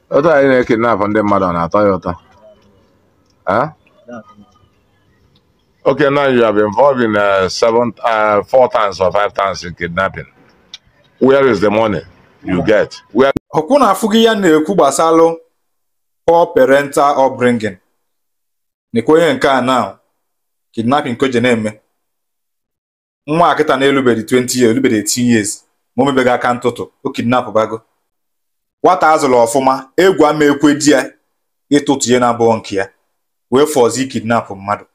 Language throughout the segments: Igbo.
What are you kidnap on the mother on a Toyota? Huh? Okay, now you have been involved in 4 times or 5 times in kidnapping. Where is the money you get? Where? Okuna afugi ya na-ekwu gbasara poor parental upbringing. N'ikwenye nke a now, kidnapping ko je na-eme. Nwa akịta na-elubedi 20 years, elubedi 18 years. Ma o mebega aka ntụtụ, o kidnap bago. Nwata azụrụ ọfụma, egwu ama ekwe di ya ịtụtụ ya na abụọ nke ya. Wee fọzi kidnap mmadụ.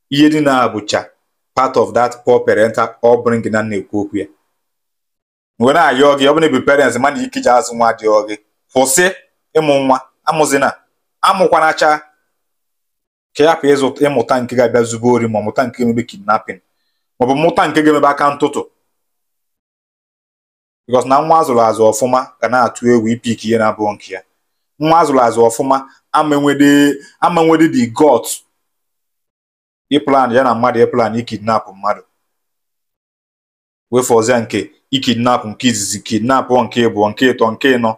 Ihe dị na abụcha part of that poor parental upbringing na na-ekwu okwu ya. Mgbe na-ayọ gị, ọ bụ na ebi parents ma na ike ji azụ nwa dị ọ gị. Kwụsị ịmụ nwa, amụzina, amụkwanacha. Ka ya pa ịmụta nke ga-abịa zube ori ma mụta nke ga-emebe kidnapping. Ma ọ bụ mụta nke ga-emebe aka ntụtụ. Because na nwa azụrụ azụ ọfụma ga na-atụ egwu ipik ihe na abụọ nke ya. Nwa azụrụ azụ ọfụma amenwede the guts ịplan ya na mmadụ ịplan ikidnap mmadụ. Wefọzia nke ikidnap nke izizi, kidnap nke ịbụọ, nke ịtọ, nke ịnọ.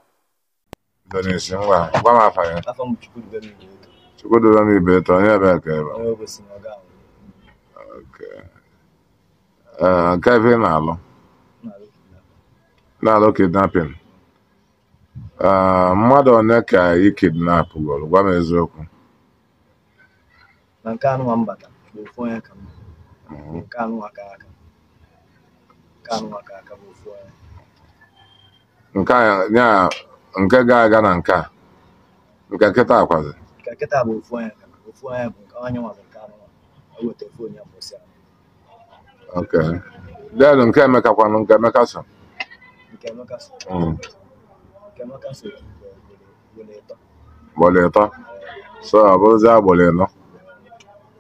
Kevin na-alụ kidnapping. Mmadụ one ka i kidnap gụrụ, gwa m eziokwu. Na nke anụ mbata bụ ofu onye ka m. Nke anụ aka aka. Nke anụ aka aka bụ ofu onye. Nke ga-aga na nke a. Nke nkịta akwazi. Nke nkịta bụ ofu onye ka m. Ofu onye bụ nke onye nwa bụ nke anụ nwa. O weta ofu onye mbọsị ahụ. Okay. Then nke Emeka kwanụ, nke Emeka so. Nke Emeka so. Nke Emeka so Bọọlụ ịtọ. So ọ bụrụzi agbọọlụ ịnọ.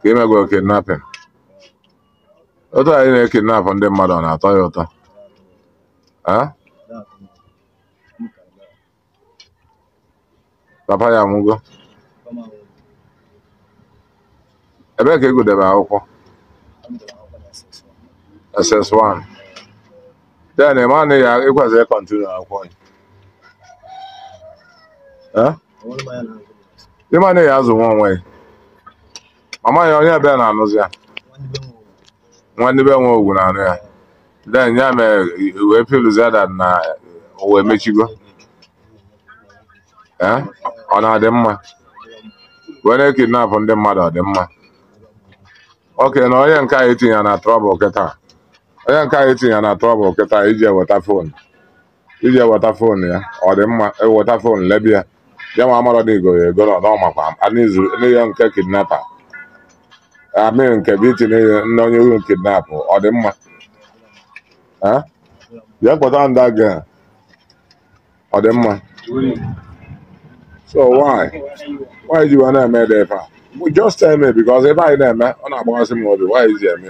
Ka imegwe kidnapping. Otu anyị na-ekidnap ndị mmadụ ọ na-atọ ya ụtọ. Papa ya nwụgo. Ebee ka ị gụdebe akwụkwọ? SS1. Then ị ma na ya ịkwazị kọntinu akwụkwọ. Ị ma na ya azụ nwa onwe. Mama ya onye ebe na-anụzi ya. Nwanne be nwe ogwu na-anụ ya. Then ya mere wee filuzi ya na o emechigo. Ọ na-adị mma. Wee na-ekidnap ndị mmadụ ọ dị mma. Okay, na onye nke a etinye na trouble kịta. Onye nke a etinye na trouble kịta iji eweta phone. Iji eweta phone ya, ọ dị mma eweta phone lebi ya. Ya nwa amara na igo ya ego na ọ makwa n'ihe nke kidnapper. Nke bụ itinye nne onye uru kidnap ọ dị mma. Ya kpọta ndị aga ọ dị mma. So why do you want to make that far? Just tell me, because if I know, I'm not going to say why is it me?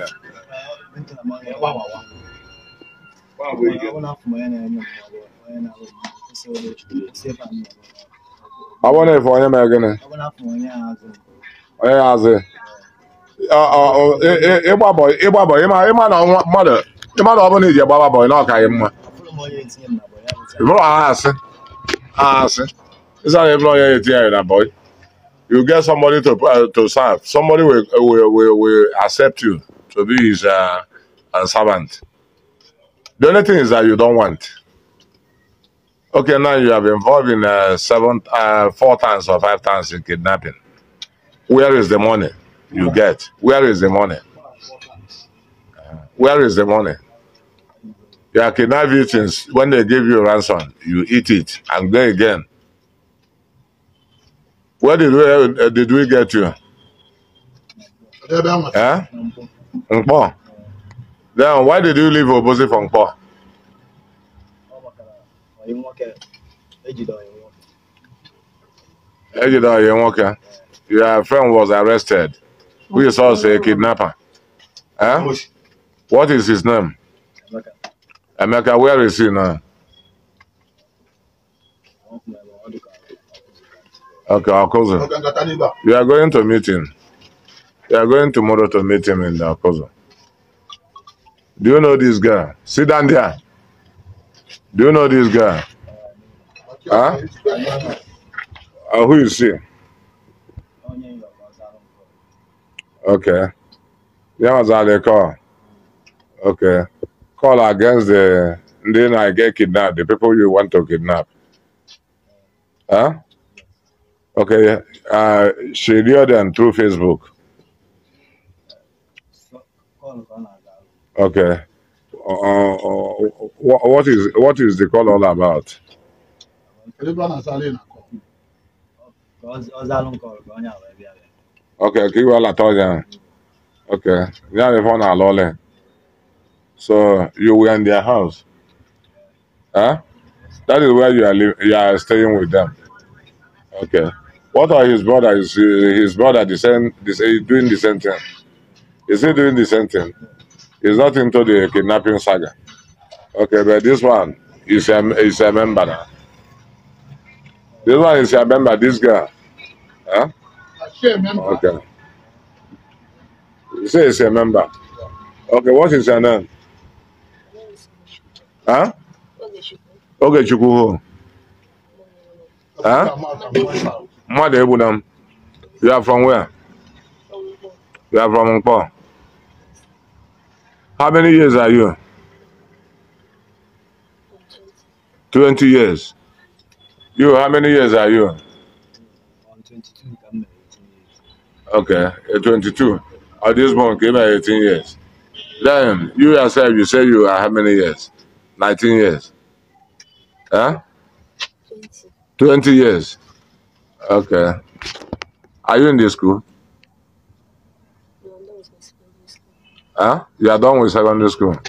I want to for him again. It's not even here, boy. You get somebody to serve. Somebody will accept you to be his servant. The only thing is that you don't want. Okay, now you have been involved in 4 times or 5 times in kidnapping. Where is the money you get? Where is the money? Where is the money? You are kidnapping things. When they give you a ransom, you eat it and go again. Where did we get you? Nkpo. Then why did you leave Obosi for Nkpo? Your friend was arrested. Who is also a kidnapper. What is his name? Emeka, where is he now? Okay, Okozo. You are going to meet him. You are going tomorrow to meet him in the Okozo. Do you know this guy? Sit down there. Do you know this guy? Who is she? Okay. Yeah, was they call. Okay. Call against the then I get kidnapped, the people you want to kidnap. Huh? Okay. She lured them through Facebook. Okay. What is the call all about? Okay, keep all at all. Okay. Yeah, the phone are lolling. So you were in their house. Huh? That is where you are staying with them. Okay. What are his brother? Is his brother doing the same thing? Is he doing the same thing? He's not into the kidnapping saga. Okay, but this one is a member now. This one is a member, this girl. Huh? Okay. You say it's a member. Okay, what is her name? Huh? Okay, Chukuho. Huh? Mother Ebunam. You are from where? You are from Nkpo. How many years are you? 20 years. You, how many years are you? 22. Okay, 22. Or this one came at 18 years. Then, you yourself, you say you are how many years? 19 years. Huh? 20 years. Okay. Are you in the school? Huh? You are done with secondary school?